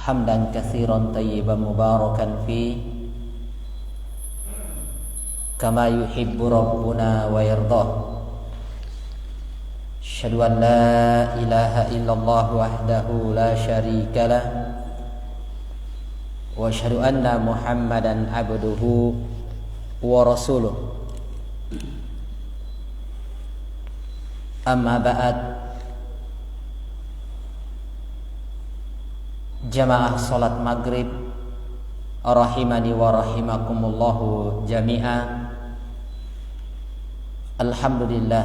hamdan katsiran tayyiban mubarakan fi kama yuhibbu rabbuna wa yardah. Asyhadu an la ilaha illallah wahdahu la syarika lah wa asyhadu anna Muhammadan abduhu wa rasuluh. Amma ba'd. Jamaah salat maghrib rahimani wa rahimakumullahu jami'an. Alhamdulillah,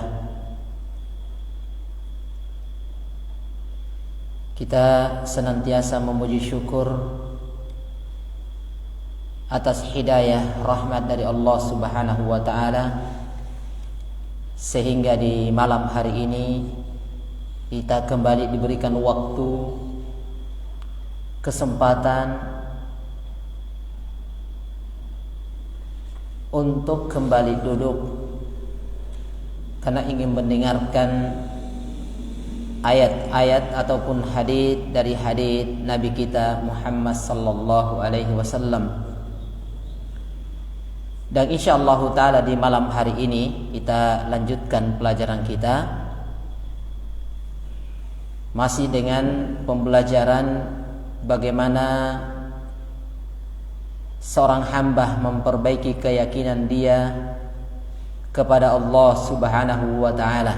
kita senantiasa memuji syukur atas hidayah rahmat dari Allah Subhanahu wa taala, sehingga di malam hari ini kita kembali diberikan waktu, kesempatan untuk kembali duduk karena ingin mendengarkan ayat-ayat ataupun hadits dari hadits Nabi kita Muhammad sallallahu alaihi wasallam. Dan insyaallah taala di malam hari ini kita lanjutkan pelajaran kita masih dengan pembelajaran bagaimana seorang hamba memperbaiki keyakinan dia kepada Allah Subhanahu wa taala.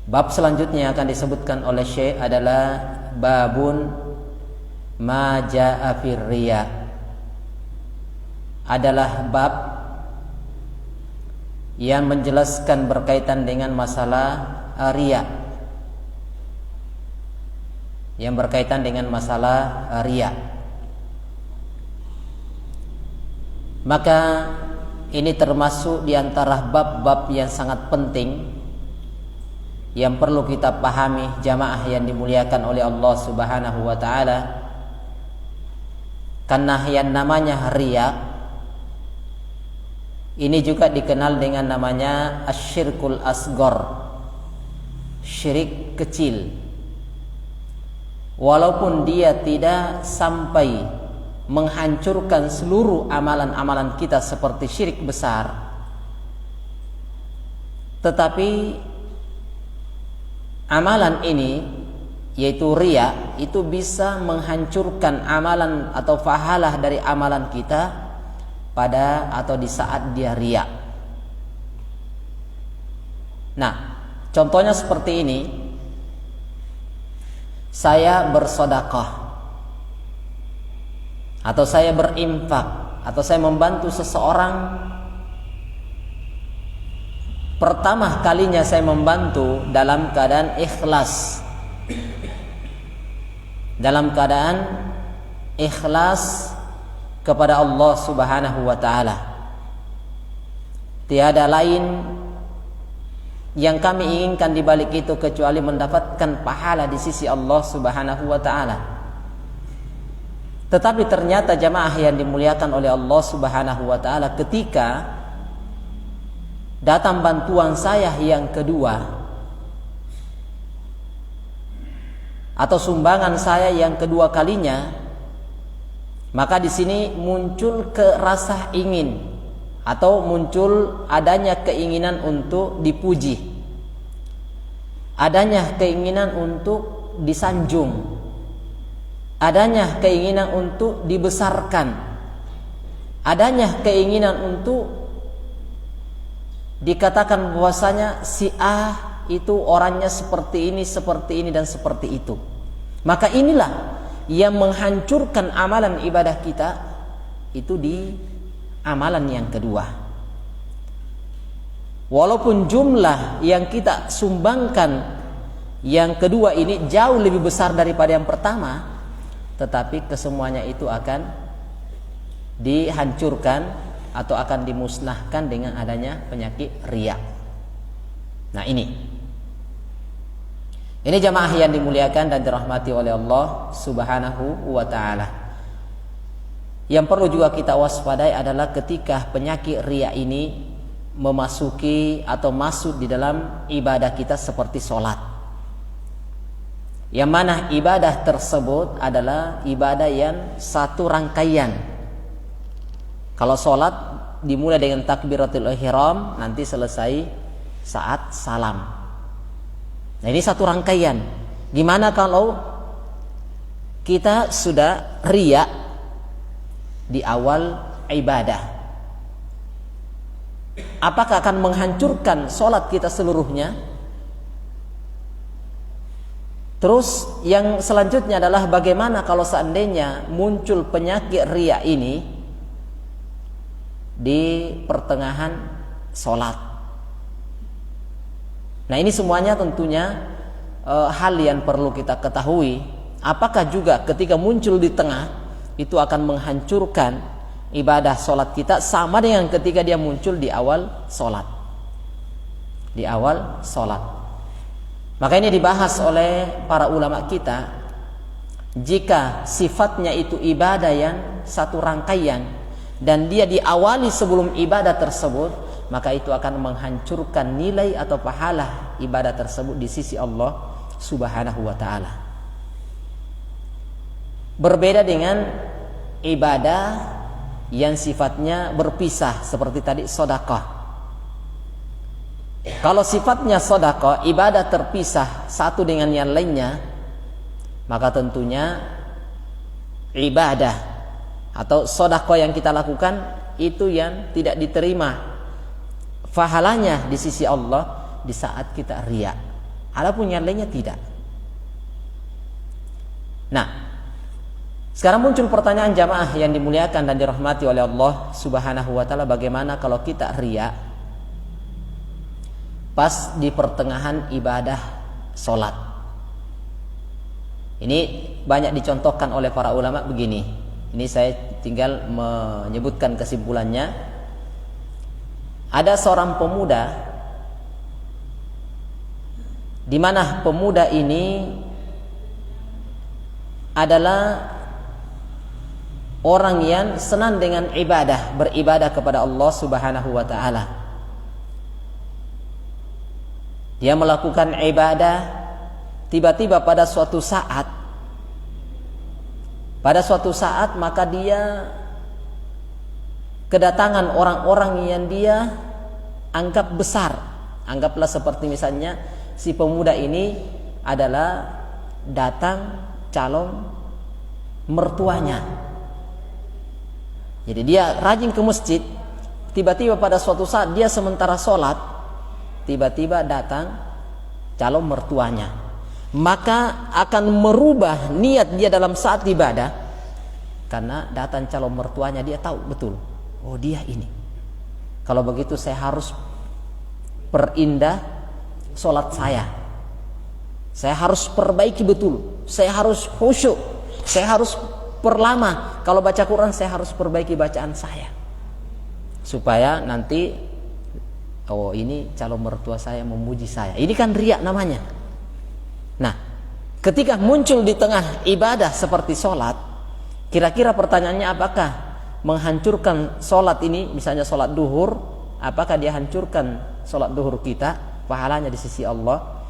Bab selanjutnya yang akan disebutkan oleh Syekh adalah babun ma jaa fir riya. Adalah bab yang menjelaskan berkaitan dengan masalah riya. Yang berkaitan dengan masalah riya. Maka ini termasuk di antara bab-bab yang sangat penting yang perlu kita pahami jamaah yang dimuliakan oleh Allah Subhanahu wa taala. Karena yang namanya riya ini juga dikenal dengan namanya asyirkul asghar, syirik kecil. Walaupun dia tidak sampai menghancurkan seluruh amalan-amalan kita seperti syirik besar, tetapi amalan ini yaitu riya itu bisa menghancurkan amalan atau pahala dari amalan kita pada atau di saat dia riya. Nah, contohnya seperti ini. Saya bersedekah atau saya berinfak atau saya membantu seseorang. Pertama kalinya saya membantu dalam keadaan ikhlas. Dalam keadaan ikhlas kepada Allah Subhanahu wa taala. Tiada lain yang kami inginkan di balik itu kecuali mendapatkan pahala di sisi Allah Subhanahu wa taala. Tetapi ternyata jamaah yang dimuliakan oleh Allah Subhanahu wa taala, ketika datang bantuan saya yang kedua atau sumbangan saya yang kedua kalinya, maka di sini muncul rasa ingin atau muncul adanya keinginan untuk dipuji, adanya keinginan untuk disanjung, adanya keinginan untuk dibesarkan, adanya keinginan untuk dikatakan bahwasanya si A itu orangnya seperti ini dan seperti itu. Maka inilah yang menghancurkan amalan ibadah kita itu di amalan yang kedua. Walaupun jumlah yang kita sumbangkan yang kedua ini jauh lebih besar daripada yang pertama, tetapi kesemuanya itu akan dihancurkan atau akan dimusnahkan dengan adanya penyakit riya. Nah, ini jamaah yang dimuliakan dan dirahmati oleh Allah Subhanahu wa taala. Yang perlu juga kita waspadai adalah ketika penyakit riya ini memasuki atau masuk di dalam ibadah kita seperti sholat. Yang mana ibadah tersebut adalah ibadah yang satu rangkaian. Kalau sholat dimulai dengan takbiratul ihram, nanti selesai saat salam. Nah, ini satu rangkaian. Gimana kalau kita sudah riya di awal ibadah? Apakah akan menghancurkan sholat kita seluruhnya? Terus yang selanjutnya adalah bagaimana kalau seandainya muncul penyakit riya ini di pertengahan sholat. Nah, ini semuanya tentunya hal yang perlu kita ketahui. Apakah juga ketika muncul di tengah itu akan menghancurkan ibadah sholat kita sama dengan ketika dia muncul di awal sholat. Di awal sholat. Maka ini dibahas oleh para ulama kita. Jika sifatnya itu ibadah yang satu rangkaian dan dia diawali sebelum ibadah tersebut, maka itu akan menghancurkan nilai atau pahala ibadah tersebut di sisi Allah Subhanahu wa ta'ala. Berbeda dengan ibadah yang sifatnya berpisah seperti tadi sedekah. Kalau sifatnya sedekah, ibadah terpisah satu dengan yang lainnya, maka tentunya ibadah atau sedekah yang kita lakukan itu yang tidak diterima pahalanya di sisi Allah di saat kita riya. Adapun yang lainnya tidak. Nah, sekarang muncul pertanyaan jamaah yang dimuliakan dan dirahmati oleh Allah Subhanahu wa ta'ala, bagaimana kalau kita riya pas di pertengahan ibadah sholat? Ini banyak dicontohkan oleh para ulama begini. Ini saya tinggal menyebutkan kesimpulannya. Ada seorang pemuda, di mana pemuda ini adalah orang yang senang dengan ibadah, beribadah kepada Allah Subhanahu wa ta'ala. Dia melakukan ibadah, tiba-tiba pada suatu saat maka dia kedatangan orang-orang yang dia anggap besar. Anggaplah seperti misalnya si pemuda ini adalah datang calon mertuanya. Jadi dia rajin ke masjid, tiba-tiba pada suatu saat dia sementara sholat, tiba-tiba datang calon mertuanya, maka akan merubah niat dia dalam saat ibadah. Karena datang calon mertuanya, dia tahu betul, oh dia ini, kalau begitu saya harus perindah sholat saya harus perbaiki betul, saya harus khusyuk, saya harus perlama, kalau baca Quran saya harus perbaiki bacaan saya, supaya nanti oh ini calon mertua saya memuji saya. Ini kan riya namanya. Nah, ketika muncul di tengah ibadah seperti sholat, kira-kira pertanyaannya apakah menghancurkan sholat ini, misalnya sholat duhur, apakah dia hancurkan sholat duhur kita, pahalanya di sisi Allah?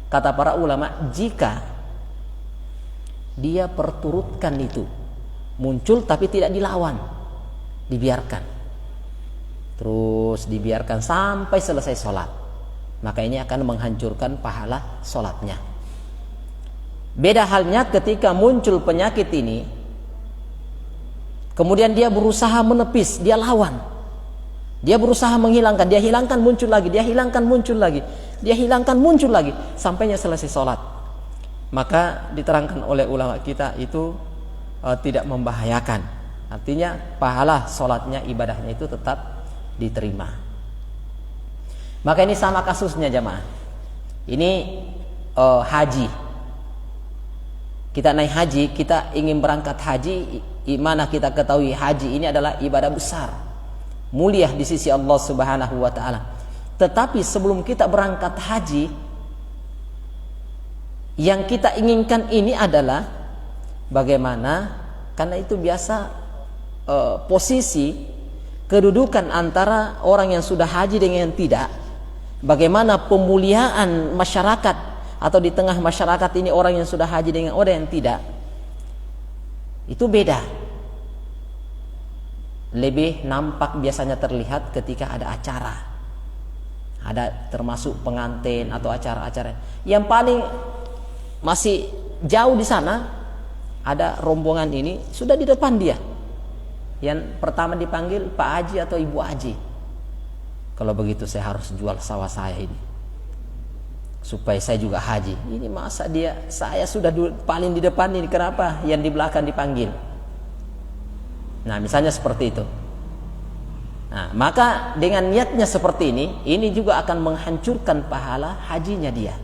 Kata para ulama, jika dia perturutkan itu, muncul tapi tidak dilawan, dibiarkan, terus dibiarkan sampai selesai sholat, maka ini akan menghancurkan pahala sholatnya. Beda halnya ketika muncul penyakit ini, kemudian dia berusaha menepis, dia lawan, dia berusaha menghilangkan, dia hilangkan muncul lagi, dia hilangkan muncul lagi, dia hilangkan muncul lagi, sampainya selesai sholat. Maka diterangkan oleh ulama kita itu tidak membahayakan, artinya pahala sholatnya, ibadahnya itu tetap diterima. Maka ini sama kasusnya jamaah. Ini haji. Kita naik haji, kita ingin berangkat haji, mana kita ketahui haji ini adalah ibadah besar, mulia di sisi Allah Subhanahu wa ta'ala. Tetapi sebelum kita berangkat haji, yang kita inginkan ini adalah bagaimana, karena itu biasa posisi kedudukan antara orang yang sudah haji dengan yang tidak, bagaimana pemuliaan masyarakat atau di tengah masyarakat ini orang yang sudah haji dengan orang yang tidak, itu beda. Lebih nampak biasanya terlihat ketika ada acara, ada termasuk pengantin atau acara-acara. Yang paling masih jauh di sana ada rombongan ini sudah di depan dia. Yang pertama dipanggil Pak Haji atau Ibu Haji. Kalau begitu saya harus jual sawah saya ini supaya saya juga haji. Ini masa saya sudah paling di depan ini, kenapa yang di belakang dipanggil? Nah, misalnya seperti itu. Nah, maka dengan niatnya seperti ini juga akan menghancurkan pahala hajinya dia.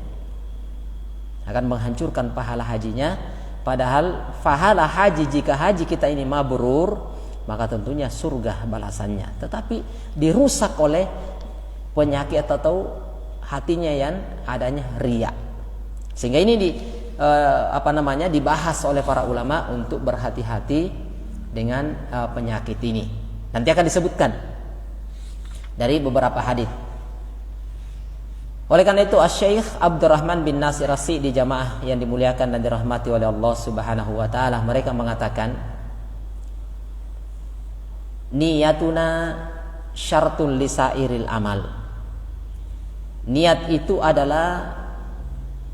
Akan menghancurkan pahala hajinya. Padahal pahala haji, jika haji kita ini mabrur, maka tentunya surga balasannya. Tetapi dirusak oleh penyakit atau hatinya yang adanya riya. Sehingga ini dibahas oleh para ulama untuk berhati-hati dengan penyakit ini. Nanti akan disebutkan dari beberapa hadis. Oleh karena itu Asy-Syaikh Abdurrahman bin Nasir As-Sa'di di jamaah yang dimuliakan dan dirahmati oleh Allah Subhanahu wa taala, mereka mengatakan niyatuna syartul lisairil amal. Niat itu adalah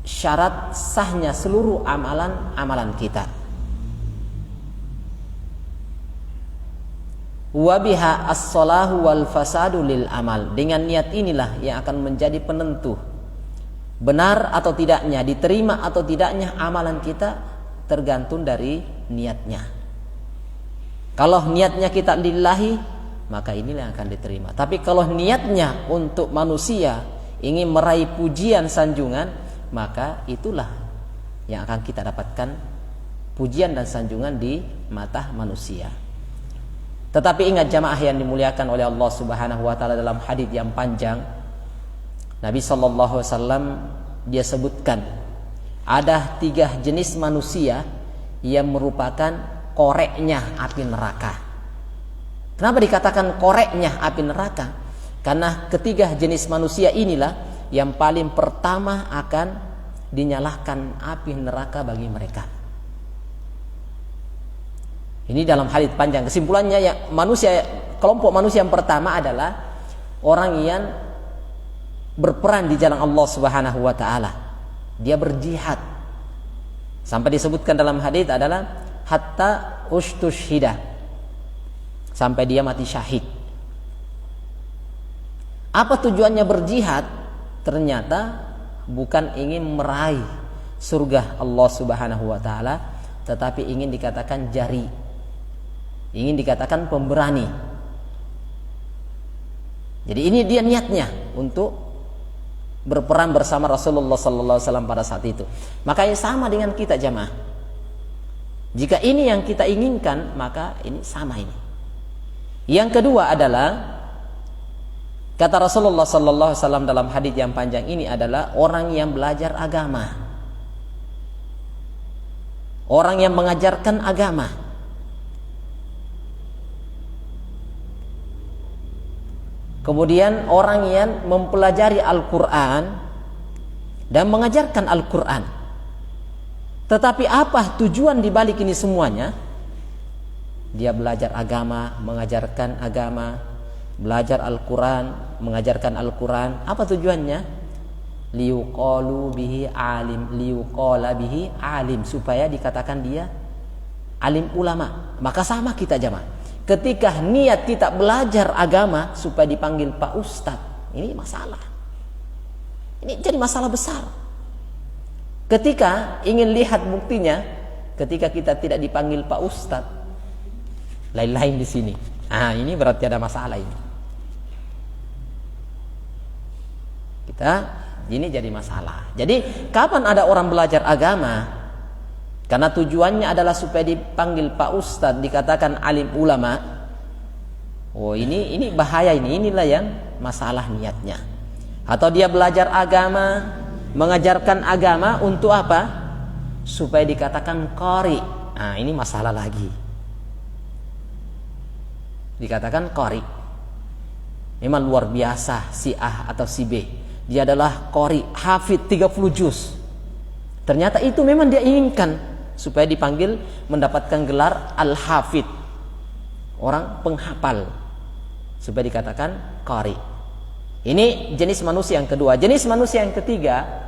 syarat sahnya seluruh amalan kita. Wa biha as-salahu wal fasadu lil amal. Dengan niat inilah yang akan menjadi penentu benar atau tidaknya, diterima atau tidaknya amalan kita, tergantung dari niatnya. Kalau niatnya kita lillahi, maka inilah yang akan diterima. Tapi kalau niatnya untuk manusia, ingin meraih pujian sanjungan, maka itulah yang akan kita dapatkan pujian dan sanjungan di mata manusia. Tetapi ingat jamaah yang dimuliakan oleh Allah Subhanahu wa taala, dalam hadis yang panjang Nabi sallallahu alaihi wasallam dia sebutkan ada 3 jenis manusia yang merupakan koreknya api neraka. Kenapa dikatakan koreknya api neraka? Karena ketiga jenis manusia inilah yang paling pertama akan dinyalakan api neraka bagi mereka. Ini dalam hadis panjang. Kesimpulannya ya, kelompok manusia yang pertama adalah orang yang berperan di jalan Allah Subhanahu wa taala. Dia berjihad. Sampai disebutkan dalam hadis adalah hatta ustushhida, sampai dia mati syahid. Apa tujuannya berjihad? Ternyata bukan ingin meraih surga Allah Subhanahu wa taala, tetapi ingin dikatakan jari, ingin dikatakan pemberani. Jadi ini dia niatnya untuk berperan bersama Rasulullah sallallahu alaihi wasallam pada saat itu. Makanya sama dengan kita jamaah. Jika ini yang kita inginkan, maka ini sama ini. Yang kedua adalah kata Rasulullah sallallahu alaihi wasallam dalam hadis yang panjang ini adalah orang yang belajar agama. Orang yang mengajarkan agama. Kemudian orang yang mempelajari Al-Quran dan mengajarkan Al-Quran. Tetapi apa tujuan dibalik ini semuanya? Dia belajar agama, mengajarkan agama, belajar Al-Quran, mengajarkan Al-Quran. Apa tujuannya? Liyuqalu bihi alim, liyuqala bihi alim, supaya dikatakan dia alim ulama. Maka sama kita jamaah. Ketika niat kita belajar agama supaya dipanggil Pak Ustadz, ini masalah. Ini jadi masalah besar. Ketika ingin lihat buktinya, ketika kita tidak dipanggil Pak Ustadz, lain-lain di sini. Ah, ini berarti ada masalah ini. Ini jadi masalah. Jadi kapan ada orang belajar agama karena tujuannya adalah supaya dipanggil Pak Ustadz, dikatakan alim ulama, oh ini bahaya ini. Inilah yang masalah niatnya. Atau dia belajar agama, mengajarkan agama untuk apa? Supaya dikatakan qari. Nah, ini masalah lagi. Dikatakan qari. Memang luar biasa si A atau si B. Dia adalah qari, hafid 30 juz. Ternyata itu memang dia inginkan supaya dipanggil mendapatkan gelar al-hafid, orang penghafal, supaya dikatakan qari. Ini jenis manusia yang kedua. Jenis manusia yang ketiga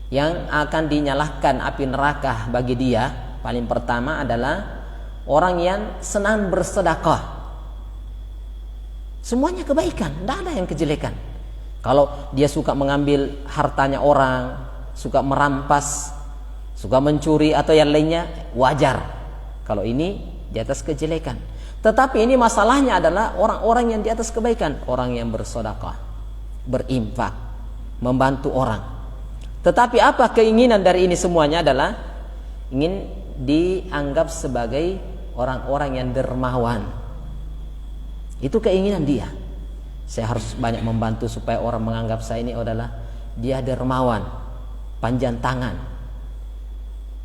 yang akan dinyalakan api neraka bagi dia, paling pertama adalah orang yang senang bersedekah. Semuanya kebaikan, tidak ada yang kejelekan. Kalau dia suka mengambil hartanya orang, suka merampas, suka mencuri atau yang lainnya, wajar. Kalau ini di atas kejelekan. Tetapi ini masalahnya adalah orang-orang yang di atas kebaikan, orang yang bersedekah, berinfak, membantu orang. Tetapi apa keinginan dari ini semuanya adalah ingin dianggap sebagai orang-orang yang dermawan. Itu keinginan dia. Saya harus banyak membantu supaya orang menganggap saya ini adalah dia dermawan, panjang tangan.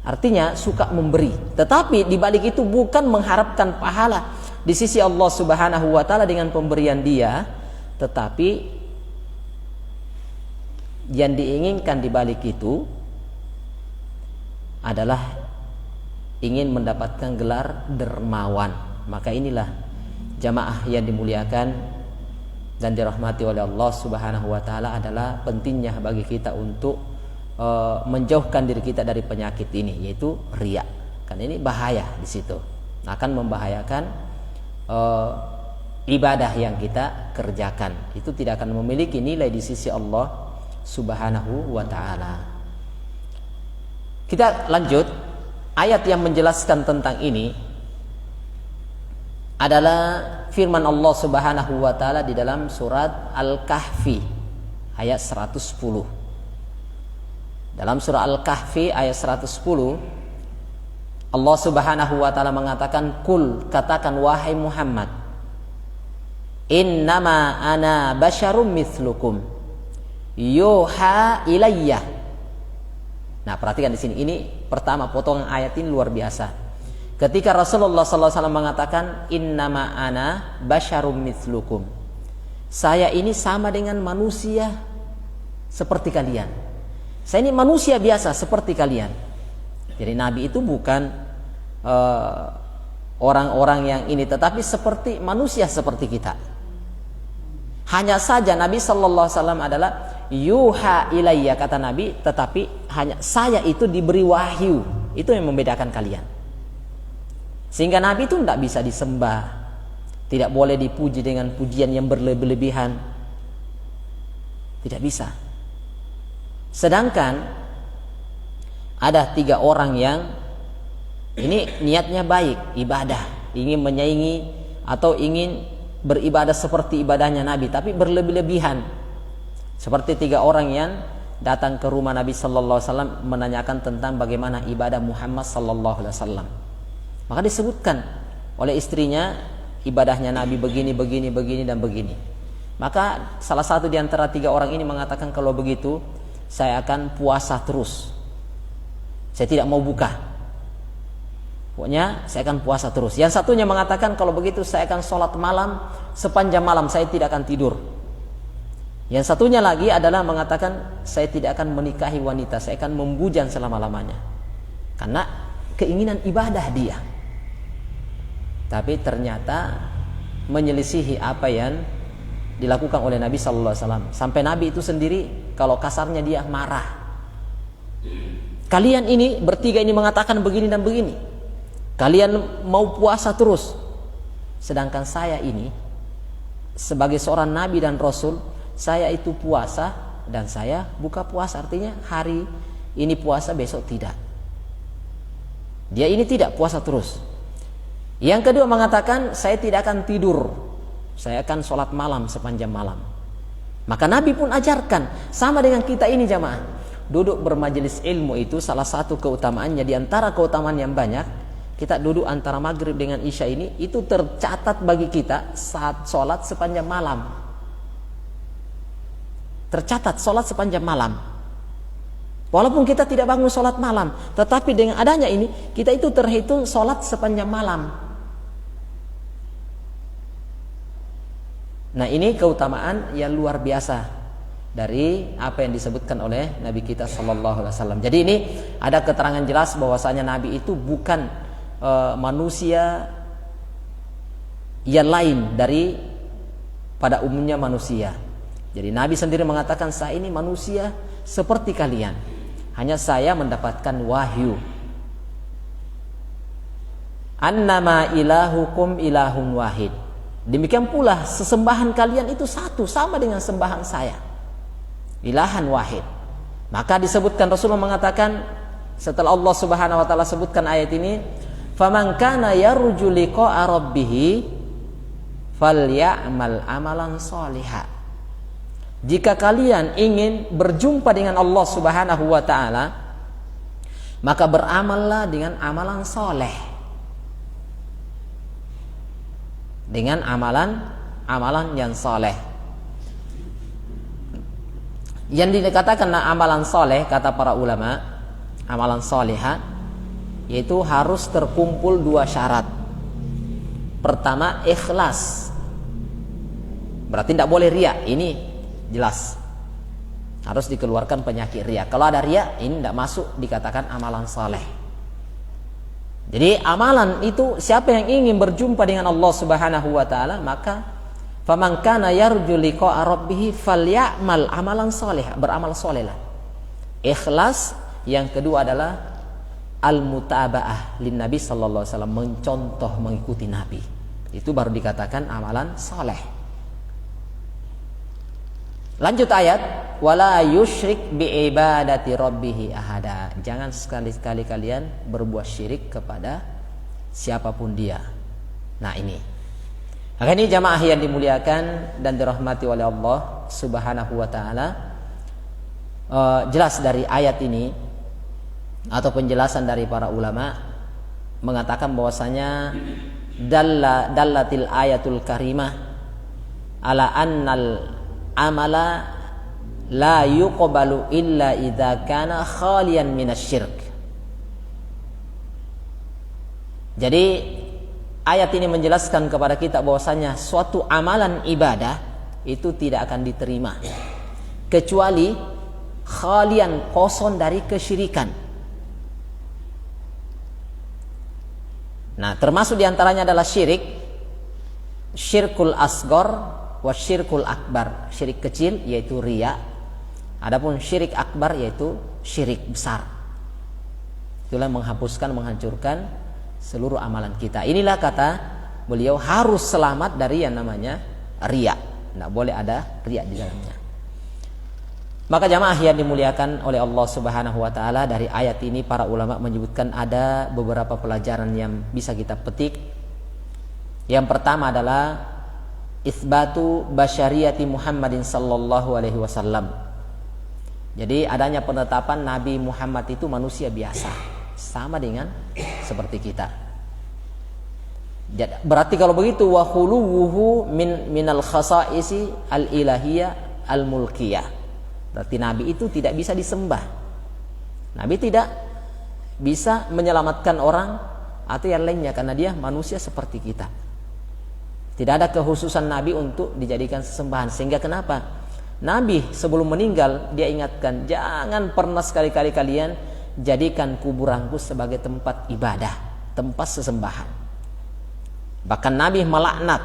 Artinya suka memberi. Tetapi di balik itu bukan mengharapkan pahala di sisi Allah Subhanahu wa taala dengan pemberian dia, tetapi yang diinginkan di balik itu adalah ingin mendapatkan gelar dermawan. Maka inilah jamaah yang dimuliakan dan dirahmati oleh Allah Subhanahu wa taala, adalah pentingnya bagi kita untuk menjauhkan diri kita dari penyakit ini, yaitu riya. Kan ini bahaya di situ. Akan membahayakan ibadah yang kita kerjakan. Itu tidak akan memiliki nilai di sisi Allah Subhanahu wa taala. Kita lanjut. Ayat yang menjelaskan tentang ini adalah firman Allah Subhanahu wa taala di dalam surat Al-Kahfi ayat 110. Dalam surah Al-Kahfi ayat 110, Allah Subhanahu wa taala mengatakan, "Qul," katakan wahai Muhammad, "Innama ana basyarum mitslukum yuha ilayya." Nah, perhatikan di sini. Ini pertama potongan ayat ini luar biasa. Ketika Rasulullah SAW mengatakan, "Innama ana basyarum mitslukum." Saya ini sama dengan manusia seperti kalian. Saya ini manusia biasa seperti kalian. Jadi Nabi itu bukan orang-orang yang ini, tetapi seperti manusia seperti kita. Hanya saja Nabi Sallallahu Alaihi Wasallam adalah yuha ilayya, kata Nabi, tetapi hanya saya itu diberi wahyu. Itu yang membedakan kalian. Sehingga Nabi itu tidak bisa disembah, tidak boleh dipuji dengan pujian yang berlebihan, tidak bisa. Sedangkan ada 3 orang yang ini niatnya baik, ibadah, ingin menyaingi atau ingin beribadah seperti ibadahnya Nabi, tapi berlebih-lebihan. Seperti 3 orang yang datang ke rumah Nabi Sallallahu Alaihi Wasallam menanyakan tentang bagaimana ibadah Muhammad Sallallahu Alaihi Wasallam. Maka disebutkan oleh istrinya ibadahnya Nabi begini, dan begini. Maka salah satu di antara 3 orang ini mengatakan, kalau begitu saya akan puasa terus. Saya tidak mau buka. Pokoknya saya akan puasa terus. Yang satunya mengatakan, kalau begitu saya akan sholat malam sepanjang malam, saya tidak akan tidur. Yang satunya lagi adalah mengatakan, saya tidak akan menikahi wanita, saya akan membujang selama-lamanya. Karena keinginan ibadah dia. Tapi ternyata menyelisihi apa yang dilakukan oleh Nabi Sallallahu Alaihi Wasallam. Sampai Nabi itu sendiri kalau kasarnya dia marah. Kalian ini bertiga ini mengatakan begini dan begini. Kalian mau puasa terus. Sedangkan saya ini sebagai seorang Nabi dan Rasul, saya itu puasa dan saya buka puasa. Artinya hari ini puasa, besok tidak. Dia ini tidak puasa terus. Yang kedua mengatakan, saya tidak akan tidur, saya akan sholat malam sepanjang malam. Maka Nabi pun ajarkan, sama dengan kita ini jamaah, duduk bermajelis ilmu itu salah satu keutamaannya. Di antara keutamaan yang banyak, kita duduk antara maghrib dengan isya ini, itu tercatat bagi kita saat sholat sepanjang malam. Tercatat sholat sepanjang malam. Walaupun kita tidak bangun sholat malam, tetapi dengan adanya ini, kita itu terhitung sholat sepanjang malam. Nah, ini keutamaan yang luar biasa. dari apa yang disebutkan oleh Nabi kita sallallahu alaihi wasallam. Jadi ini ada keterangan jelas bahwasanya Nabi itu bukan manusia yang lain dari pada umumnya manusia. Jadi Nabi sendiri mengatakan, saya ini manusia seperti kalian, hanya saya mendapatkan wahyu. Annama ilahukum ilahun wahid. Demikian pula sesembahan kalian itu satu, sama dengan sembahan saya. Ilahan wahid. Maka disebutkan, Rasulullah mengatakan setelah Allah Subhanahu wa taala sebutkan ayat ini, faman kana yarju liqa'a rabbih falyamal amalan sholihan. Jika kalian ingin berjumpa dengan Allah Subhanahu wa taala, maka beramallah dengan amalan soleh. Dengan amalan yang soleh. Yang dikatakan amalan soleh, kata para ulama, amalan soleha, yaitu harus terkumpul dua syarat. Pertama, ikhlas. Berarti tidak boleh riya. Ini jelas. Harus dikeluarkan penyakit riya. Kalau ada riya, ini tidak masuk dikatakan amalan soleh. Jadi amalan itu, siapa yang ingin berjumpa dengan Allah Subhanahu wa taala, maka faman kana yarju liqa'a rabbih falyamal amalan soleh, beramal solehlah. Ikhlas. Yang kedua adalah al-mutaba'ah lin Nabi sallallahu alaihi wasallam, mencontoh, mengikuti Nabi. Itu baru dikatakan amalan soleh. Lanjut ayat, wala yusyrik bi ibadati rabbih ahada. Jangan sekali-kali kalian berbuat syirik kepada siapapun dia. Nah ini. Maka ini jamaah yang dimuliakan dan dirahmati oleh Allah Subhanahu wa taala, jelas dari ayat ini atau penjelasan dari para ulama mengatakan bahwasanya dallatil ayatul karimah ala annal amala la yuqbalu illa idza kana khalian minasyirk. Jadi ayat ini menjelaskan kepada kita bahwasanya suatu amalan ibadah itu tidak akan diterima kecuali khalian, kosong dari kesyirikan. Nah, termasuk diantaranya adalah syirik, syirkul asgor wa syirkul akbar. Syirik kecil yaitu riya. Adapun syirik akbar yaitu syirik besar. Itulah menghapuskan, menghancurkan seluruh amalan kita. Inilah kata beliau harus selamat dari yang namanya riya. Tidak boleh ada riya di dalamnya. Maka jamaah yang dimuliakan oleh Allah Subhanahu wa taala, dari ayat ini para ulama menyebutkan ada beberapa pelajaran yang bisa kita petik. Yang pertama adalah isbatu basyariyati Muhammadin sallallahu alaihi wasallam. Jadi adanya penetapan Nabi Muhammad itu manusia biasa, sama dengan seperti kita. Berarti kalau begitu wa khuluwuhu minal khasaisi al-ilahiyah al-mulkiyah. Berarti Nabi itu tidak bisa disembah. Nabi tidak bisa menyelamatkan orang atau yang lainnya karena dia manusia seperti kita. Tidak ada kekhususan Nabi untuk dijadikan sesembahan. Sehingga kenapa? Nabi sebelum meninggal dia ingatkan, jangan pernah sekali-kali kalian jadikan kuburanku sebagai tempat ibadah, tempat sesembahan. Bahkan Nabi melaknat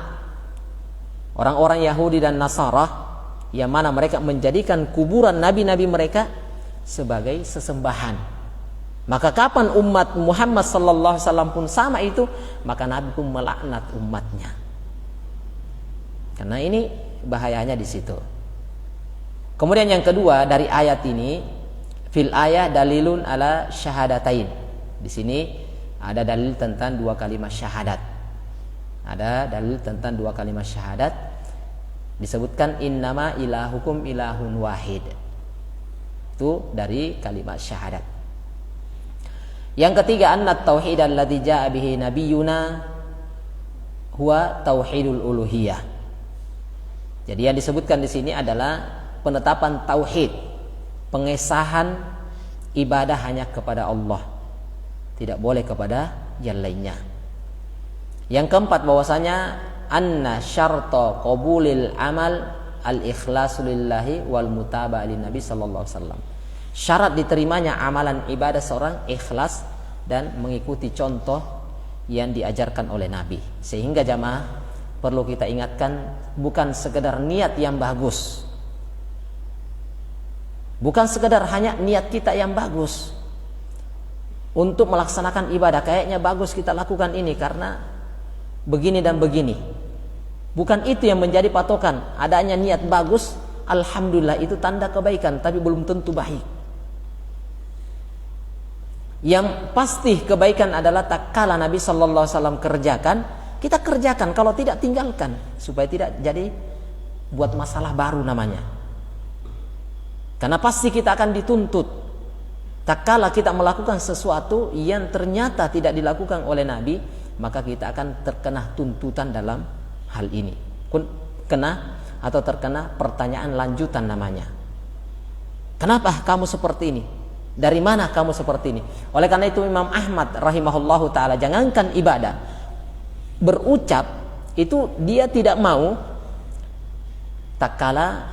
orang-orang Yahudi dan Nasara yang mana mereka menjadikan kuburan nabi-nabi mereka sebagai sesembahan. Maka kapan umat Muhammad sallallahu alaihi wasallam pun sama itu, maka Nabi pun melaknat umatnya. Karena ini bahayanya di situ. Kemudian yang kedua dari ayat ini, fil ayat dalilun ala syahadatain. Di sini ada dalil tentang dua kalimat syahadat. Ada dalil tentang dua kalimat syahadat. Disebutkan innama ilahukum ilahun wahid. Itu dari kalimat syahadat. Yang ketiga, anna tauhid alladzi jaa bihi nabiyuna huwa tauhidul uluhiyah. Jadi yang disebutkan di sini adalah penetapan tauhid, pengesahan ibadah hanya kepada Allah, tidak boleh kepada yang lainnya. Yang keempat, bahwasanya anna syarta qabulil amal al-ikhlasu lillahi wal mutaba'ah lin Nabi sallallahu alaihi wasallam. Syarat diterimanya amalan ibadah seorang ikhlas dan mengikuti contoh yang diajarkan oleh Nabi. Sehingga jamaah perlu kita ingatkan, bukan sekedar niat yang bagus, bukan sekedar hanya niat kita yang bagus untuk melaksanakan ibadah, kayaknya bagus kita lakukan ini karena begini dan begini. Bukan itu yang menjadi patokan. Adanya niat bagus, alhamdulillah, itu tanda kebaikan, tapi belum tentu baik. Yang pasti kebaikan adalah tak kala Nabi sallallahu alaihi wasallam kerjakan, kita kerjakan, kalau tidak tinggalkan, supaya tidak jadi buat masalah baru namanya. Karena pasti kita akan dituntut. Tak kala kita melakukan sesuatu yang ternyata tidak dilakukan oleh Nabi, maka kita akan terkena tuntutan dalam hal ini. Terkena pertanyaan lanjutan namanya. Kenapa kamu seperti ini? Dari mana kamu seperti ini? Oleh karena itu Imam Ahmad rahimahullahu ta'ala, jangankan ibadah, berucap itu dia tidak mau tak kala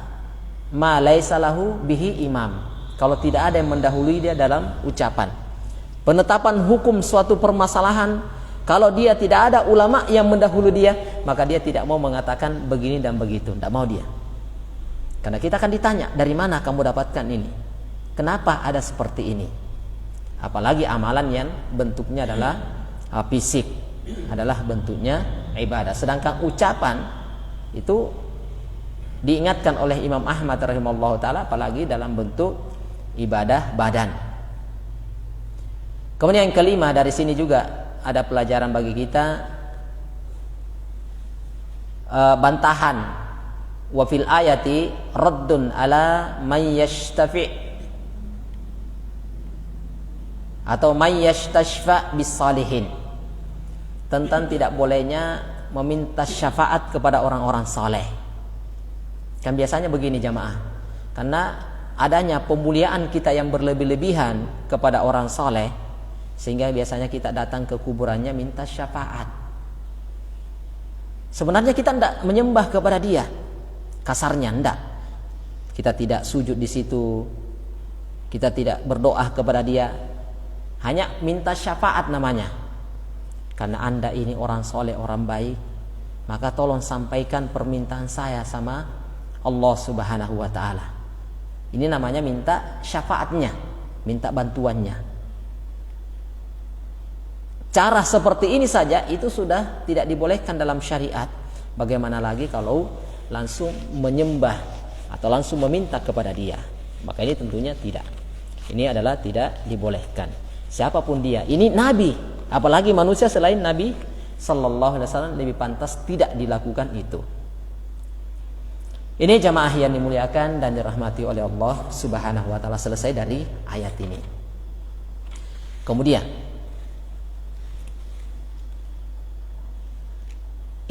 ma laisa lahu bihi imam, kalau tidak ada yang mendahului dia dalam ucapan. Penetapan hukum suatu permasalahan, kalau dia tidak ada ulama yang mendahului dia, maka dia tidak mau mengatakan begini dan begitu, tidak mau dia. Karena kita akan ditanya, dari mana kamu dapatkan ini? Kenapa ada seperti ini? Apalagi amalan yang bentuknya adalah fisik, adalah bentuknya ibadah. Sedangkan ucapan itu diingatkan oleh Imam Ahmad rahimahullah ta'ala, apalagi dalam bentuk ibadah badan. Kemudian yang kelima, dari sini juga ada pelajaran bagi kita, bantahan wa fil ayati raddun ala man yashtafi' atau man yashtashfa bis salihin, tentang tidak bolehnya meminta syafaat kepada orang-orang saleh. Kan biasanya begini jamaah, karena adanya pemuliaan kita yang berlebih-lebihan kepada orang saleh, sehingga biasanya kita datang ke kuburannya minta syafaat. Sebenarnya kita tidak menyembah kepada dia, kasarnya tidak. Kita tidak sujud di situ, kita tidak berdoa kepada dia, hanya minta syafaat namanya. Karena Anda ini orang soleh, orang baik, maka tolong sampaikan permintaan saya sama Allah Subhanahu wa ta'ala. Ini namanya minta syafaatnya, minta bantuannya. Cara seperti ini saja itu sudah tidak dibolehkan dalam syariat. Bagaimana lagi kalau langsung menyembah atau langsung meminta kepada dia? Maka ini tentunya tidak. Ini adalah tidak dibolehkan. Siapapun dia, ini Nabi, apalagi manusia selain Nabi sallallahu alaihi wasallam, lebih pantas tidak dilakukan itu. Ini jamaah yang dimuliakan dan dirahmati oleh Allah Subhanahu wa ta'ala. Selesai dari ayat ini. Kemudian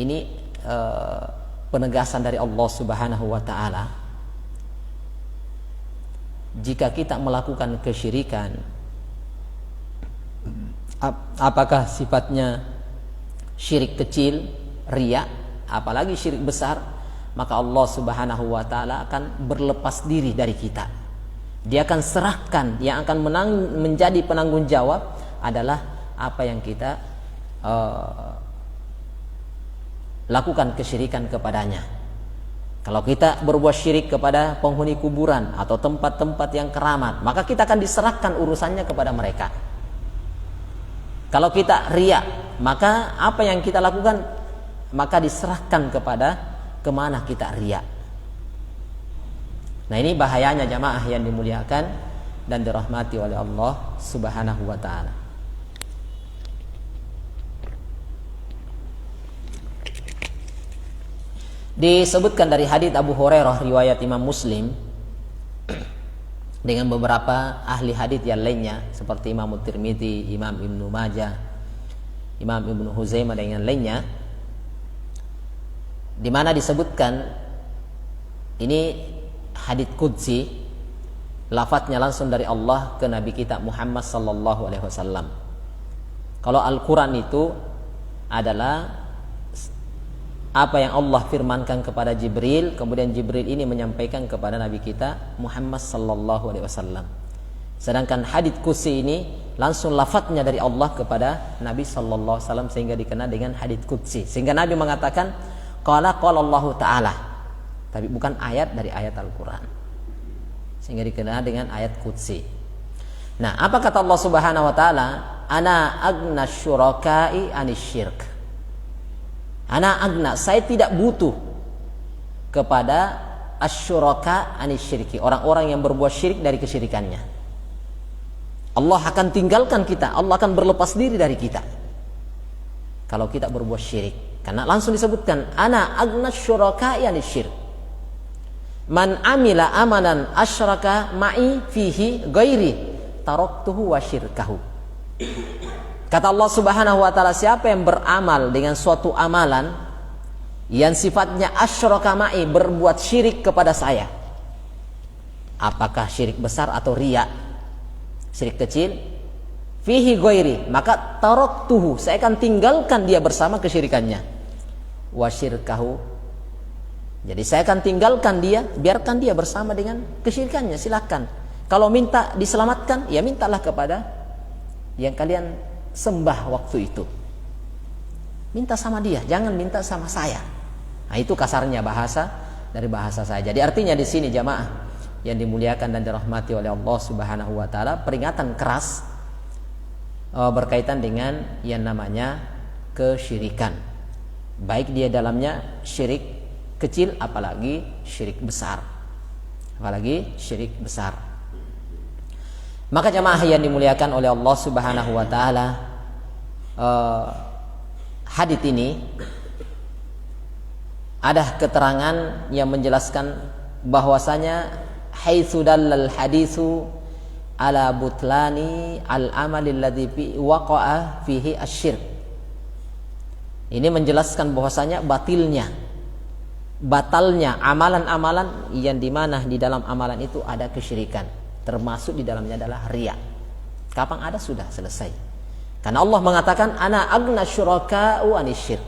ini penegasan dari Allah Subhanahu wa ta'ala, jika kita melakukan kesyirikan, apakah sifatnya syirik kecil, riya, apalagi syirik besar, maka Allah Subhanahu wa ta'ala akan berlepas diri dari kita. Dia akan serahkan, yang akan menjadi penanggung jawab adalah apa yang kita lakukan kesyirikan kepadanya. Kalau kita berbuat syirik kepada penghuni kuburan atau tempat-tempat yang keramat, maka kita akan diserahkan urusannya kepada mereka. Kalau kita riya, maka apa yang kita lakukan maka diserahkan kepada kemana kita riya. Nah, ini bahayanya jamaah yang dimuliakan dan dirahmati oleh Allah Subhanahu wa ta'ala. Disebutkan dari hadits Abu Hurairah riwayat Imam Muslim dengan beberapa ahli hadits yang lainnya seperti Imam Tirmidzi, Imam Ibnu Majah, Imam Ibnu Huzaimah dan yang lainnya, di mana disebutkan ini hadits qudsi, lafadznya langsung dari Allah ke Nabi kita Muhammad sallallahu alaihi wasallam. Kalau Al-Qur'an itu adalah apa yang Allah firmankan kepada Jibril, kemudian Jibril ini menyampaikan kepada Nabi kita Muhammad sallallahu alaihi wasallam. Sedangkan hadits qudsi ini langsung lafadznya dari Allah kepada Nabi sallallahu alaihi wasallam, sehingga dikenal dengan hadits qudsi. Sehingga Nabi mengatakan qala Allah taala, tapi bukan ayat dari ayat Al-Qur'an, sehingga dikenal dengan ayat qudsi. Nah, apa kata Allah Subhanahu wa taala? Ana agna syurakai anisyirk. Ana agna, saya tidak butuh kepada asyuraka anisyirki, orang-orang yang berbuat syirik dari kesyirikannya. Allah akan tinggalkan kita, Allah akan berlepas diri dari kita kalau kita berbuat syirik. Karena langsung disebutkan ana agna syuraka anisyirk. Man amila amalan asyraka ma'i fihi ghairi taraktuhu wa syirkahu. Kata Allah Subhanahu wa taala, siapa yang beramal dengan suatu amalan yang sifatnya asyraka ma'i, berbuat syirik kepada saya, apakah syirik besar atau riya, syirik kecil, fihi ghairi, maka taraktuhu, saya akan tinggalkan dia bersama kesyirikannya, wa syirkahu, jadi saya akan tinggalkan dia, biarkan dia bersama dengan kesyirikannya. Silakan, kalau minta diselamatkan, ya mintalah kepada yang kalian sembah waktu itu, minta sama dia, jangan minta sama saya. Nah, itu kasarnya bahasa dari bahasa saya. Jadi artinya di sini jamaah yang dimuliakan dan dirahmati oleh Allah Subhanahu wa taala, peringatan keras berkaitan dengan yang namanya kesyirikan, baik dia dalamnya syirik kecil, apalagi syirik besar, Maka jamaah yang dimuliakan oleh Allah Subhanahu wa taala, hadits ini ada keterangan yang menjelaskan bahwasanya haitsu dallal haditsu ala butlani al-amal alladzi waqa'a fihi asyirk. Ini menjelaskan bahwasanya batalnya amalan-amalan yang dimana di dalam amalan itu ada kesyirikan, termasuk di dalamnya adalah riya. Kapan ada, sudah selesai. Karena Allah mengatakan ana agna syuraka'u anisyirk,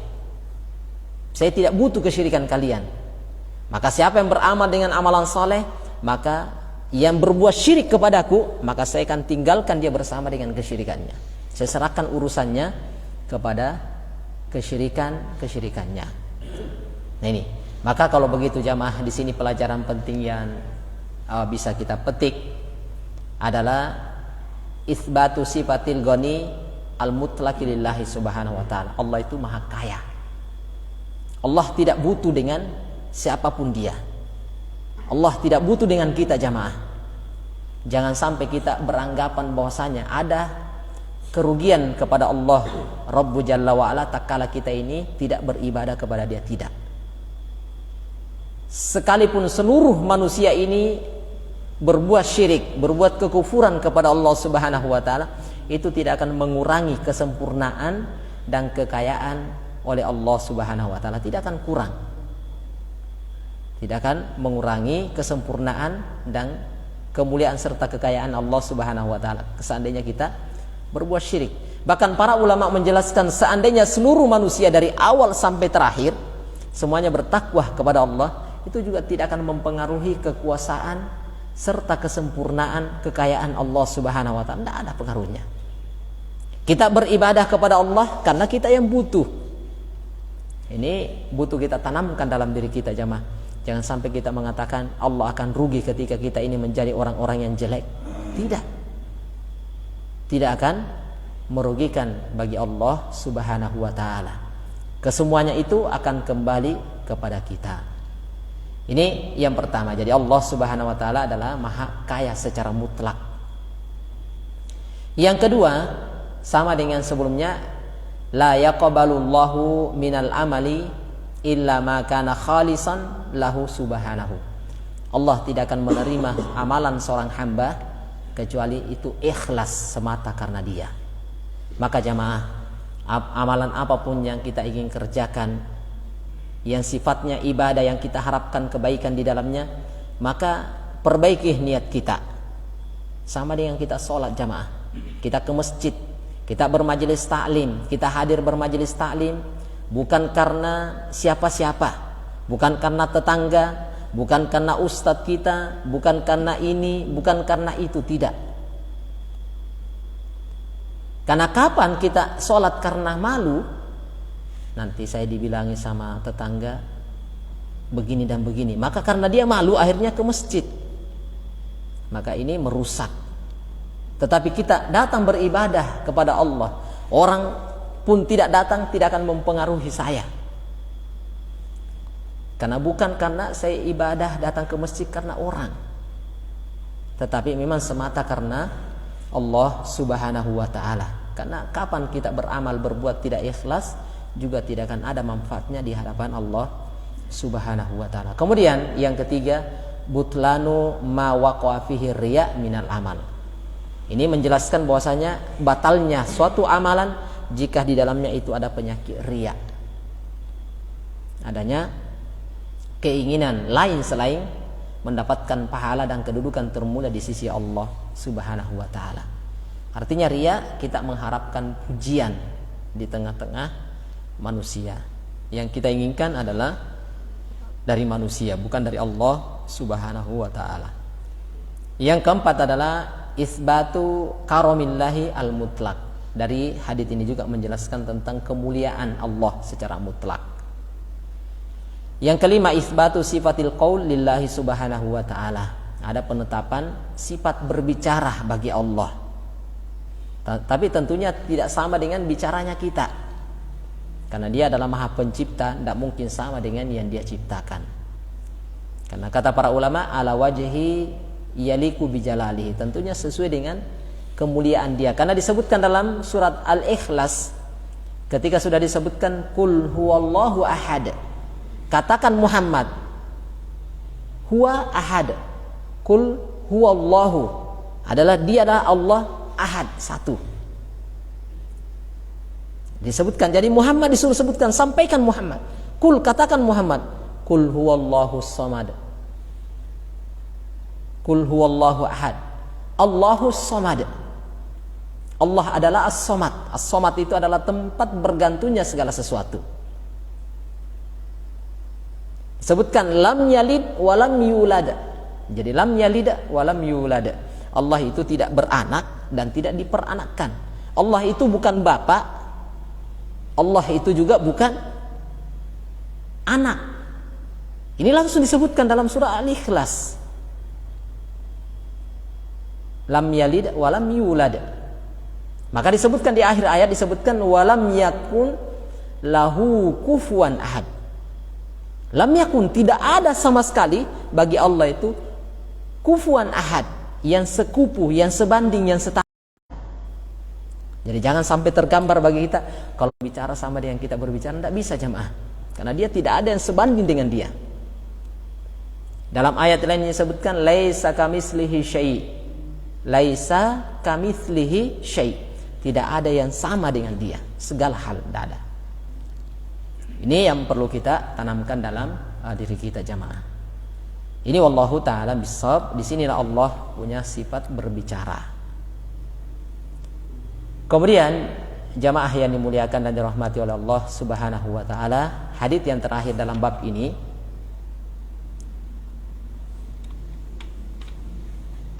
saya tidak butuh kesyirikan kalian. Maka siapa yang beramal dengan amalan saleh, maka yang berbuat syirik kepadaku, maka saya akan tinggalkan dia bersama dengan kesyirikannya. Saya serahkan urusannya kepada kesyirikannya. Nah ini, maka kalau begitu jamaah, di sini pelajaran penting yang bisa kita petik adalah isbatu sifatil ghani al-mutlaqi lillahi subhanahu wa ta'ala. Allah itu maha kaya. Allah tidak butuh dengan siapapun dia. Allah tidak butuh dengan kita jamaah. Jangan sampai kita beranggapan bahwasanya ada kerugian kepada Allah Rabbu Jalla wa'ala tak kala kita ini tidak beribadah kepada dia. Tidak. Sekalipun seluruh manusia ini berbuat syirik, berbuat kekufuran kepada Allah Subhanahu wa taala, itu tidak akan mengurangi kesempurnaan dan kekayaan oleh Allah Subhanahu wa taala, tidak akan kurang. Tidak akan mengurangi kesempurnaan dan kemuliaan serta kekayaan Allah Subhanahu wa taala seandainya kita berbuat syirik. Bahkan para ulama menjelaskan, seandainya seluruh manusia dari awal sampai terakhir semuanya bertakwa kepada Allah, itu juga tidak akan mempengaruhi kekuasaan serta kesempurnaan kekayaan Allah Subhanahu wa taala. Tidak ada pengaruhnya. Kita beribadah kepada Allah karena kita yang butuh. Ini butuh kita tanamkan dalam diri kita jamaah. Jangan sampai kita mengatakan Allah akan rugi ketika kita ini menjadi orang-orang yang jelek. Tidak. Tidak akan merugikan bagi Allah Subhanahu wa taala. Kesemuanya itu akan kembali kepada kita. Ini yang pertama. Jadi Allah Subhanahu wa taala adalah maha kaya secara mutlak. Yang kedua, sama dengan sebelumnya, la yaqbalullahu minal amali illa ma kana khalisan lahu subhanahu. Allah tidak akan menerima amalan seorang hamba kecuali itu ikhlas semata karena dia. Maka jamaah, amalan apapun yang kita ingin kerjakan yang sifatnya ibadah, yang kita harapkan kebaikan di dalamnya, maka perbaiki niat kita. Sama dengan kita sholat jamaah, kita ke masjid, kita bermajelis taklim, kita hadir bermajelis taklim, bukan karena siapa-siapa, bukan karena tetangga, bukan karena ustadz kita, bukan karena ini, bukan karena itu, tidak. Karena kapan kita sholat karena malu, nanti saya dibilangi sama tetangga begini dan begini, maka karena dia malu akhirnya ke masjid, maka ini merusak. Tetapi kita datang beribadah kepada Allah, orang pun tidak datang tidak akan mempengaruhi saya, karena bukan karena saya ibadah datang ke masjid karena orang, tetapi memang semata karena Allah subhanahu wa ta'ala. Karena kapan kita beramal berbuat tidak ikhlas, juga tidak akan ada manfaatnya di hadapan Allah subhanahu wa ta'ala. Kemudian yang ketiga, butlanu ma waqa'a fihi riya minal amal. Ini menjelaskan bahwasanya batalnya suatu amalan jika di dalamnya itu ada penyakit riya, adanya keinginan lain selain mendapatkan pahala dan kedudukan termulia di sisi Allah subhanahu wa ta'ala. Artinya riya, kita mengharapkan pujian di tengah-tengah manusia. Yang kita inginkan adalah dari manusia, bukan dari Allah subhanahu wa ta'ala. Yang keempat adalah isbatu karomillahi al-mutlak. Dari hadits ini juga menjelaskan tentang kemuliaan Allah secara mutlak. Yang kelima, isbatu sifatil qaul lillahi subhanahu wa ta'ala. Ada penetapan sifat berbicara bagi Allah, tapi tentunya tidak sama dengan bicaranya kita, karena dia adalah maha pencipta, tidak mungkin sama dengan yang dia ciptakan. Karena kata para ulama, ala wajhi yaliku bijalalihi, tentunya sesuai dengan kemuliaan dia. Karena disebutkan dalam surat Al-Ikhlas, ketika sudah disebutkan kul huwallahu ahad, katakan Muhammad huwa ahad, kul huwallahu, adalah dia adalah Allah ahad, satu. Disebutkan, jadi Muhammad disuruh sebutkan, sampaikan Muhammad, kul, katakan Muhammad, kul huwallahu samad, kul huwallahu ahad, Allahus samad. Allah adalah as-samad. As-samad itu adalah tempat bergantungnya segala sesuatu. Sebutkan lam yalid walam yulad. Jadi lam yalid walam yulad. Allah itu tidak beranak dan tidak diperanakkan. Allah itu bukan bapak. Allah itu juga bukan anak. Ini langsung disebutkan dalam surah Al-Ikhlas. Lam yalid walam yulad. Maka disebutkan di akhir ayat, disebutkan walam yakun lahu kufuwan ahad. Lam yakun, tidak ada sama sekali bagi Allah itu kufuwan ahad, yang sekupu, yang sebanding, yang setara. Jadi jangan sampai tergambar bagi kita kalau bicara sama dengan kita berbicara, tidak bisa jamaah, karena dia tidak ada yang sebanding dengan dia. Dalam ayat lain disebutkan laisa kamitslihi syai', laisa kamitslihi syai', tidak ada yang sama dengan dia, segala hal tidak ada. Ini yang perlu kita tanamkan dalam diri kita jamaah. Ini wallahu taala bisawab. Disinilah Allah punya sifat berbicara. Kemudian jamaah yang dimuliakan dan dirahmati oleh Allah subhanahu wa taala, hadits yang terakhir dalam bab ini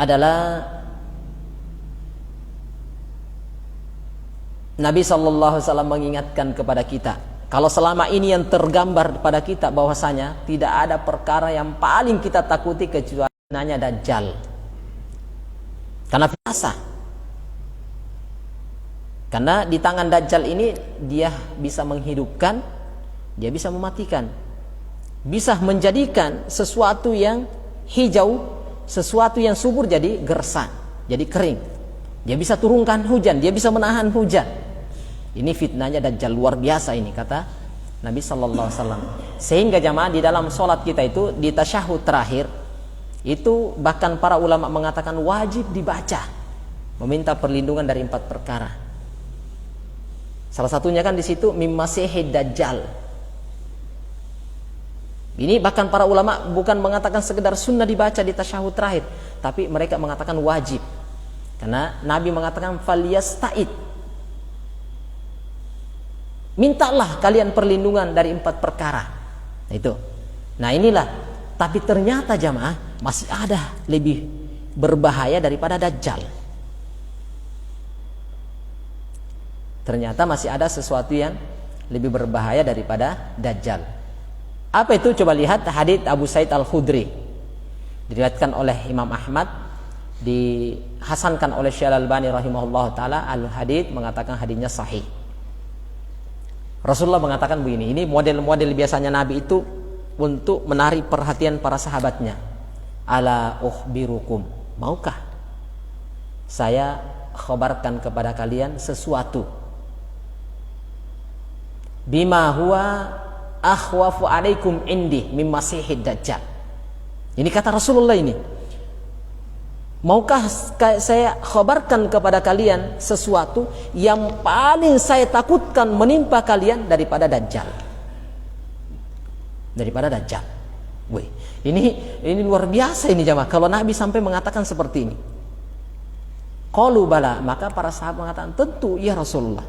adalah Nabi SAW mengingatkan kepada kita, kalau selama ini yang tergambar pada kita bahwasanya tidak ada perkara yang paling kita takuti kecuali fitnahnya Dajjal. Karena biasa. Karena di tangan Dajjal ini dia bisa menghidupkan, dia bisa mematikan, bisa menjadikan sesuatu yang hijau, sesuatu yang subur jadi gersang, jadi kering. Dia bisa turunkan hujan, dia bisa menahan hujan. Ini fitnahnya Dajjal, luar biasa ini, kata Nabi sallallahu alaihi wasallam. Sehingga jamaah di dalam salat kita itu di tasyahud terakhir itu bahkan para ulama mengatakan wajib dibaca, meminta perlindungan dari 4 perkara. Salah satunya kan di situ mimmasihid Dajjal. Ini bahkan para ulama bukan mengatakan sekedar sunnah dibaca di tasyahud terakhir, tapi mereka mengatakan wajib. Karena Nabi mengatakan falyasta'id, Mintalah kalian perlindungan dari 4 perkara. Nah, itu. Nah, inilah. Tapi ternyata jamaah masih ada lebih berbahaya daripada Dajjal. Ternyata masih ada sesuatu yang lebih berbahaya daripada Dajjal. Apa itu? Coba lihat hadits Abu Sa'id Al-Khudri. Diriwayatkan oleh Imam Ahmad, dihasankan oleh Syekh Al-Albani rahimahullah taala. Al-hadits mengatakan haditsnya sahih. Rasulullah mengatakan begini, ini model-model biasanya Nabi itu untuk menarik perhatian para sahabatnya. Ala ukhbirukum, maukah saya khabarkan kepada kalian sesuatu bima huwa akhwafu alaikum indi mim masihid dajjal. Ini kata Rasulullah ini. Maukah saya khabarkan kepada kalian sesuatu yang paling saya takutkan menimpa kalian daripada Dajjal. Daripada Dajjal. Wih, ini luar biasa ini jamaah. Kalau Nabi sampai mengatakan seperti ini. Qalu bala, maka para sahabat mengatakan, tentu ya Rasulullah.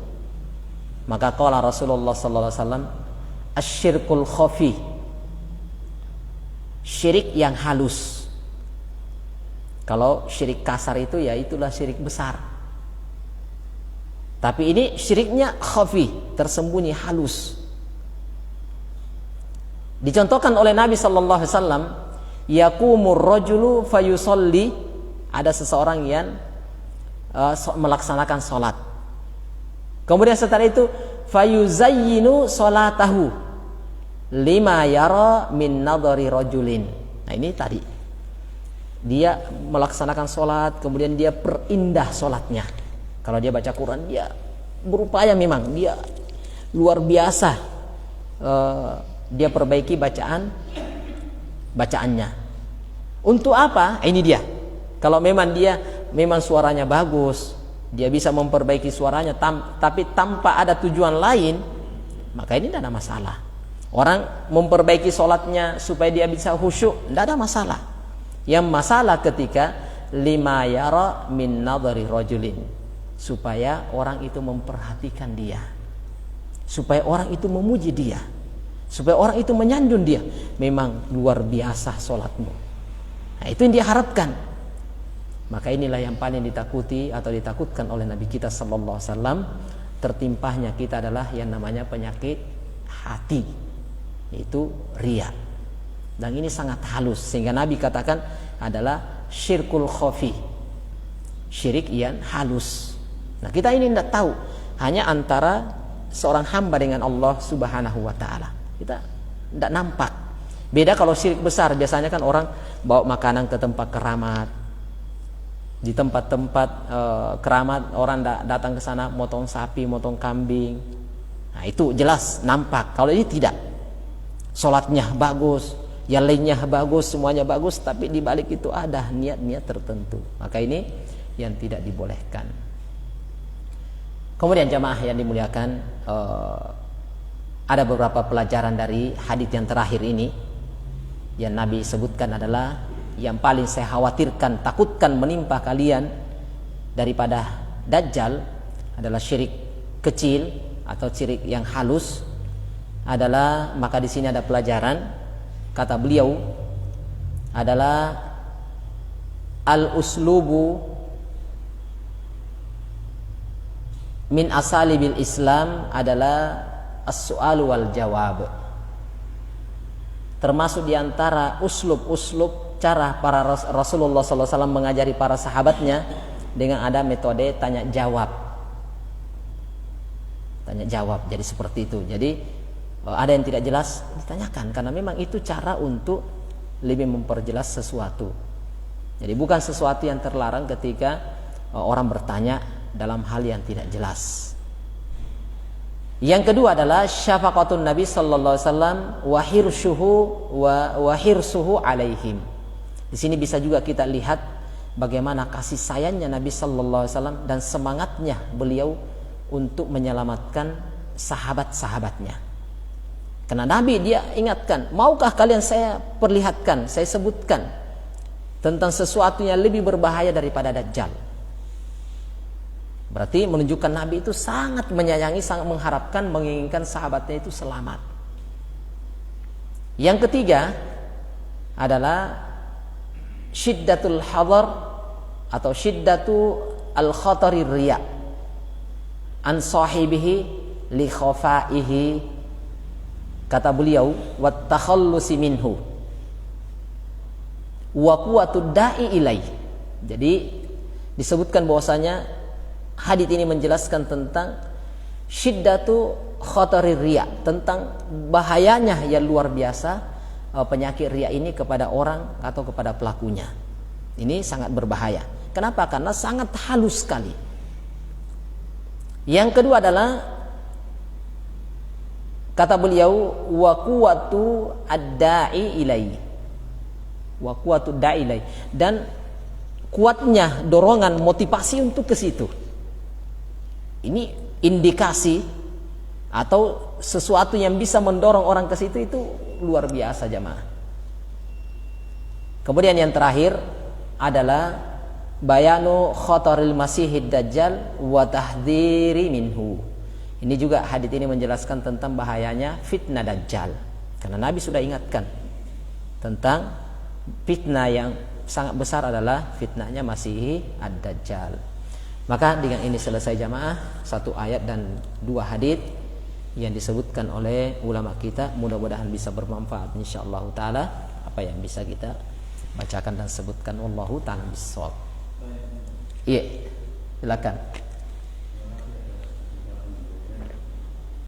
Maka qala Rasulullah sallallahu alaihi wasallam, asyirkul khafi. Syirik yang halus. Kalau syirik kasar itu ya itulah syirik besar. Tapi ini syiriknya khafi, tersembunyi, halus. Dicontohkan oleh Nabi sallallahu alaihi wasallam, yaqumur rajulu fayusalli, ada seseorang yang melaksanakan salat. Kemudian setelah itu fayuzayyinu salatahu lima yara min nadhari rajulin. Nah, ini tadi. Dia melaksanakan salat, kemudian dia perindah salatnya. Kalau dia baca Quran, dia berupaya memang, dia luar biasa. Dia perbaiki bacaannya. Untuk apa? Ini dia. Kalau memang dia suaranya bagus, dia bisa memperbaiki suaranya, tapi tanpa ada tujuan lain, maka ini tidak ada masalah. Orang memperbaiki sholatnya supaya dia bisa khusyuk, tidak ada masalah. Yang masalah ketika lima yara min nadhari rajulin, supaya orang itu memperhatikan dia, supaya orang itu memuji dia, supaya orang itu menyanjung dia. Memang luar biasa sholatmu. Nah, itu yang dia harapkan. Maka inilah yang paling ditakuti atau ditakutkan oleh Nabi kita sallallahu alaihi wasallam. Tertimpahnya kita adalah yang namanya penyakit hati, yaitu riya. Dan ini sangat halus, sehingga Nabi katakan adalah syirkul khafi, syirik yang halus. Nah, kita ini tidak tahu, hanya antara seorang hamba dengan Allah subhanahu wa ta'ala. Kita tidak nampak. Beda kalau syirik besar, biasanya kan orang bawa makanan ke tempat keramat. Di tempat-tempat keramat, orang datang ke sana motong sapi, motong kambing. Nah, itu jelas nampak. Kalau ini tidak. Sholatnya bagus, yang lainnya bagus, semuanya bagus, tapi di balik itu ada niat-niat tertentu. Maka ini yang tidak dibolehkan. Kemudian jamaah yang dimuliakan, ada beberapa pelajaran dari hadits yang terakhir ini. Yang Nabi sebutkan adalah yang paling saya khawatirkan, takutkan menimpa kalian daripada Dajjal adalah syirik kecil atau syirik yang halus. Adalah, maka di sini ada pelajaran, kata beliau adalah al-uslubu min asalibil Islam adalah as-su'al wal jawab. Termasuk diantara uslub-uslub cara para Rasulullah SAW mengajari para sahabatnya dengan ada metode tanya jawab. Tanya jawab, jadi seperti itu. Jadi ada yang tidak jelas ditanyakan, karena memang itu cara untuk lebih memperjelas sesuatu. Jadi bukan sesuatu yang terlarang ketika orang bertanya dalam hal yang tidak jelas. Yang kedua adalah syafaqatun Nabi sallallahu alaihi wasallam wa hirsuhu alaihim. Di sini bisa juga kita lihat bagaimana kasih sayangnya Nabi sallallahu alaihi wasallam dan semangatnya beliau untuk menyelamatkan sahabat-sahabatnya. Karena Nabi dia ingatkan, maukah kalian saya perlihatkan, saya sebutkan tentang sesuatu yang lebih berbahaya daripada Dajjal. Berarti menunjukkan Nabi itu sangat menyayangi, sangat mengharapkan, menginginkan sahabatnya itu selamat. Yang ketiga adalah syiddatul hadar atau syiddatu al-khatari riya an sahibihi li khafaihi, kata beliau, wat takhallusi minhu wa quwwatud da'i ilai. Jadi disebutkan bahwasanya hadits ini menjelaskan tentang syiddatu khatari riya, tentang bahayanya yang luar biasa penyakit riya ini kepada orang atau kepada pelakunya. Ini sangat berbahaya. Kenapa? Karena sangat halus sekali. Yang kedua adalah kata beliau wa quwwatu ad-da'i ilai. Wa quwwatu ad-da'i ilai, dan kuatnya dorongan motivasi untuk ke situ. Ini indikasi atau sesuatu yang bisa mendorong orang ke situ, itu luar biasa jamaah. Kemudian yang terakhir adalah bayanu khataril masihid dajjal wa tahdhiri minhu. Ini juga hadits ini menjelaskan tentang bahayanya fitnah dajjal. Karena Nabi sudah ingatkan tentang fitnah yang sangat besar adalah fitnahnya Masih ad-Dajjal. Maka dengan ini selesai jamaah satu ayat dan dua hadits yang disebutkan oleh ulama kita. Mudah-mudahan bisa bermanfaat insyaallah taala apa yang bisa kita bacakan dan sebutkan. Wallahu taala bissawab. Iya, silakan.